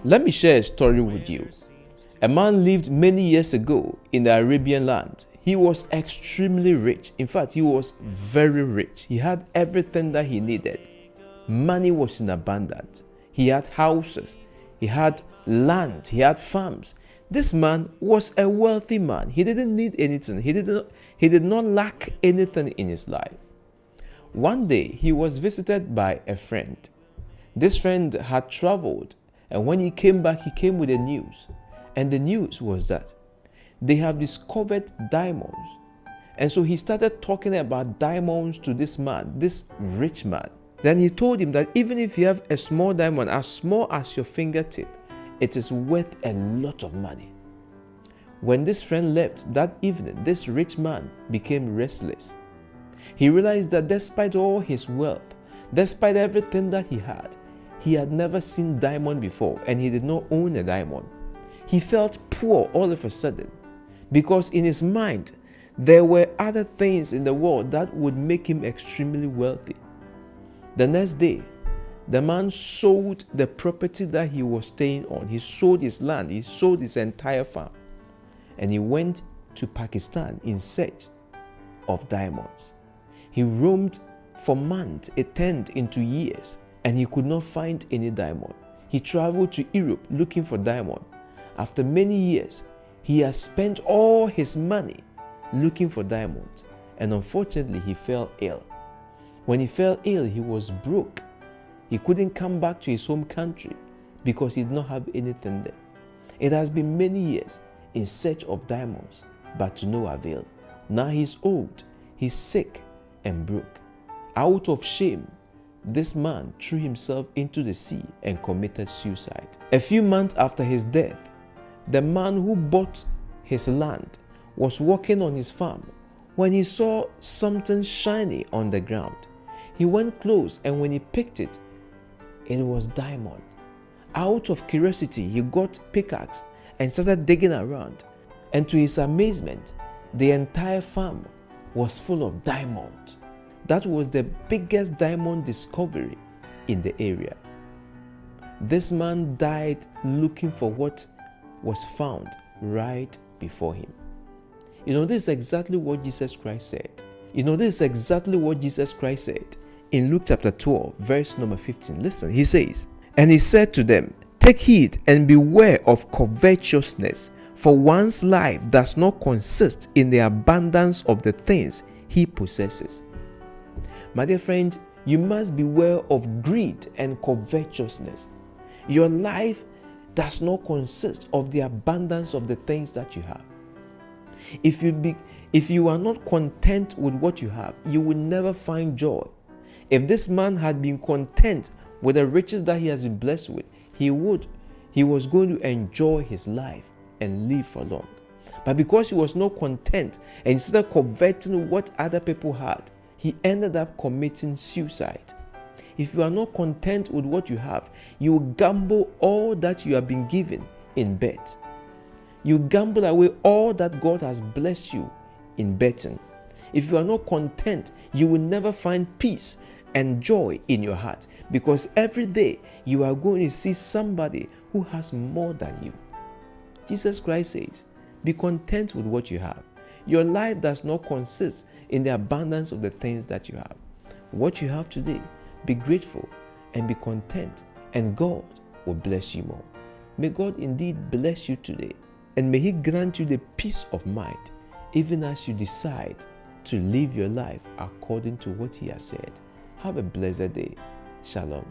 Let me share a story with you. A man lived many years ago in the Arabian land. He was extremely rich. In fact, he was very rich. He had everything that he needed. Money was in abundance. He had houses, he had land, he had farms. This man was a wealthy man. He didn't need anything. He did not lack anything in his life. One day, he was visited by a friend. This friend had traveled, and when he came back, he came with the news. And the news was that they have discovered diamonds. And so he started talking about diamonds to this man, this rich man. Then he told him that even if you have a small diamond as small as your fingertip, it is worth a lot of money. When this friend left that evening, this rich man became restless. He realized that despite all his wealth, despite everything that he had never seen diamond before, and he did not own a diamond. He felt poor all of a sudden because in his mind, there were other things in the world that would make him extremely wealthy. The next day, the man sold the property that he was staying on. He sold his land, he sold his entire farm, and he went to Pakistan in search of diamonds. He roamed for months, it turned into years, and he could not find any diamond. He traveled to Europe looking for diamond. After many years, he has spent all his money looking for diamonds, and unfortunately, he fell ill. When he fell ill, he was broke. He couldn't come back to his home country because he did not have anything there. It has been many years in search of diamonds, but to no avail. Now he's old, he's sick and broke. Out of shame, this man threw himself into the sea and committed suicide. A few months after his death, the man who bought his land was walking on his farm when he saw something shiny on the ground. He went close, and when he picked it, it was diamond. Out of curiosity, he got pickaxe and started digging around. And to his amazement, the entire farm was full of diamonds. That was the biggest diamond discovery in the area. This man died looking for what was found right before him. This is exactly what Jesus Christ said. This is exactly what Jesus Christ said in Luke chapter 12, verse number 15. Listen, he says, "And he said to them, take heed and beware of covetousness, for one's life does not consist in the abundance of the things he possesses." My dear friends, you must beware of greed and covetousness. Your life does not consist of the abundance of the things that you have. If you are not content with what you have, you will never find joy. If this man had been content with the riches that he has been blessed with, he was going to enjoy his life and live for long. But because he was not content and instead of coveting what other people had, he ended up committing suicide. If you are not content with what you have, you will gamble all that you have been given in bet. You gamble away all that God has blessed you in betting. If you are not content, you will never find peace and joy in your heart, because every day you are going to see somebody who has more than you. Jesus Christ says, be content with what you have. Your life does not consist in the abundance of the things that you have. What you have today, be grateful and be content, and God will bless you more. May God indeed bless you today, and may He grant you the peace of mind, even as you decide to live your life according to what He has said. Have a blessed day. Shalom.